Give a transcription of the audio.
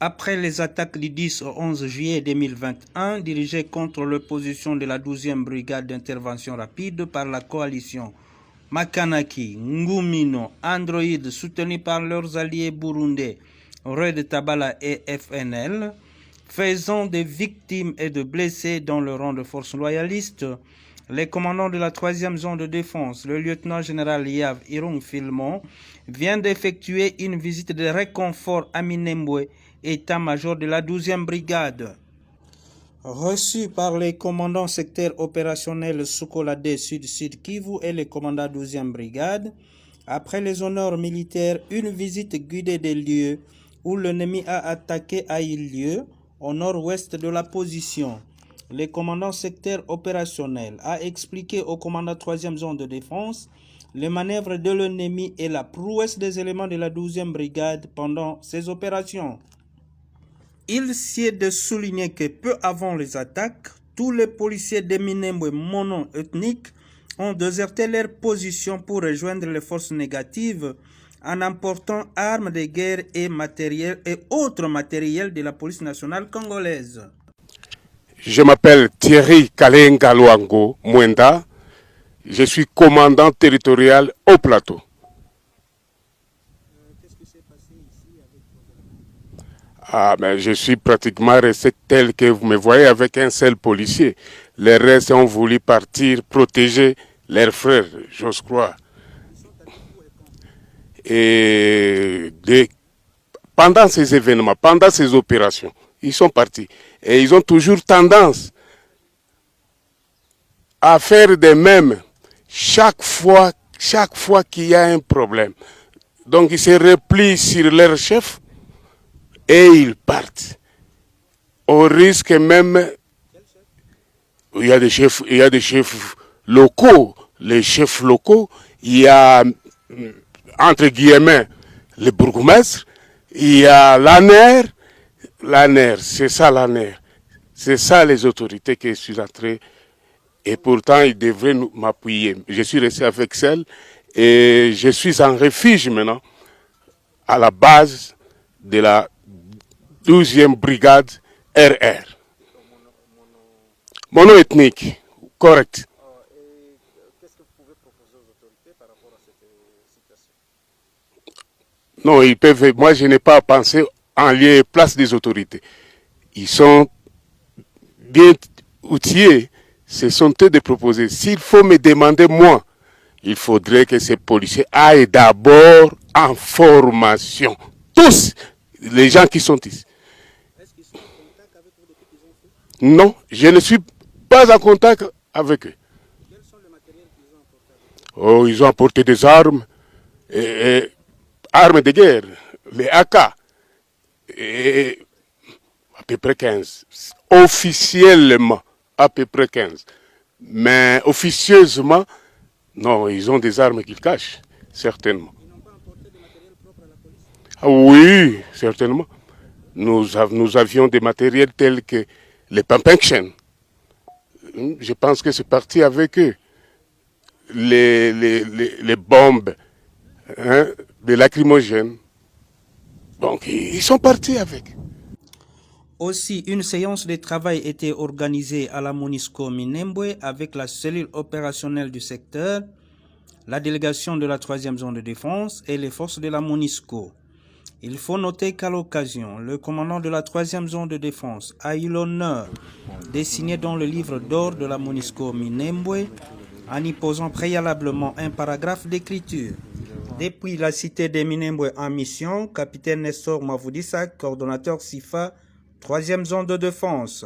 Après les attaques du 10 au 11 juillet 2021 dirigées contre l'opposition de la 12e brigade d'intervention rapide par la coalition Makanaki, Ngumino, Android soutenus par leurs alliés burundais Red Tabala et FNL, faisant des victimes et de blessés dans le rang de forces loyalistes, les commandants de la 3e zone de défense, le lieutenant-général Yav Irung Filmon, vient d'effectuer une visite de réconfort à Minembwe, état-major de la 12e brigade. Reçu par les commandants secteur opérationnel Sokolade Sud-Sud Kivu et les commandants 12e brigade, après les honneurs militaires, une visite guidée des lieux où l'ennemi a attaqué a eu lieu au nord-ouest de la position. Le commandant secteur opérationnel a expliqué au commandant 3e zone de défense les manœuvres de l'ennemi et la prouesse des éléments de la 12e brigade pendant ces opérations. Il sied de souligner que peu avant les attaques, tous les policiers de Minembwe mono-ethniques ont déserté leur position pour rejoindre les forces négatives en emportant armes de guerre et matériel et autres matériels de la police nationale congolaise. Je m'appelle Thierry Kalenga Luango Mwenda. Je suis commandant territorial au plateau. Qu'est-ce qui s'est passé ici avec Ben, je suis pratiquement resté tel que vous me voyez avec un seul policier. Les restes ont voulu partir protéger leurs frères, j'ose croire. Et pendant ces événements, pendant ces opérations, ils sont partis. Et ils ont toujours tendance à faire de même chaque fois qu'il y a un problème. Donc ils se replient sur leur chef et ils partent. Au risque même, il y a des chefs locaux. Les chefs locaux, il y a entre guillemets le bourgmestre, il y a l'ANER, c'est ça l'ANER. C'est ça les autorités que je suis entré. Et pourtant, ils devraient m'appuyer. Je suis resté avec celle et je suis en refuge maintenant à la base de la 12e brigade RR. Mono-ethnique, correct. Qu'est-ce que vous pouvez proposer aux autorités par rapport à cette situation? Non, ils peuvent. Moi, je n'ai pas pensé en lieu et place des autorités. Ils sont bien outillés. Ce sont eux de proposer. S'il faut me demander, moi, il faudrait que ces policiers aillent d'abord en formation. Tous les gens qui sont ici. Est-ce qu'ils sont en contact avec vous depuis qu'ils ont fait? Non, je ne suis pas en contact avec eux. Quels sont les matériels qu'ils ont apportés avec vous? Oh, ils ont apporté des armes, et armes de guerre, les AK, et à peu près 15. Officiellement, à peu près 15. Mais officieusement, non, ils ont des armes qu'ils cachent, certainement. Ils n'ont pas apporté de matériel propre à la police? Ah oui, certainement. Nous avions des matériels tels que les pump action. Je pense que c'est parti avec eux. Les bombes, hein, les lacrymogènes. Donc, ils sont partis avec. Aussi, une séance de travail était organisée à la MONUSCO Minembwe avec la cellule opérationnelle du secteur, la délégation de la 3e zone de défense et les forces de la MONUSCO. Il faut noter qu'à l'occasion, le commandant de la 3e zone de défense a eu l'honneur de signer dans le livre d'or de la MONUSCO Minembwe en y posant préalablement un paragraphe d'écriture. Depuis la cité de Minembwe en mission, capitaine Nestor Mavudisa, coordonnateur SIFA, 3e zone de défense.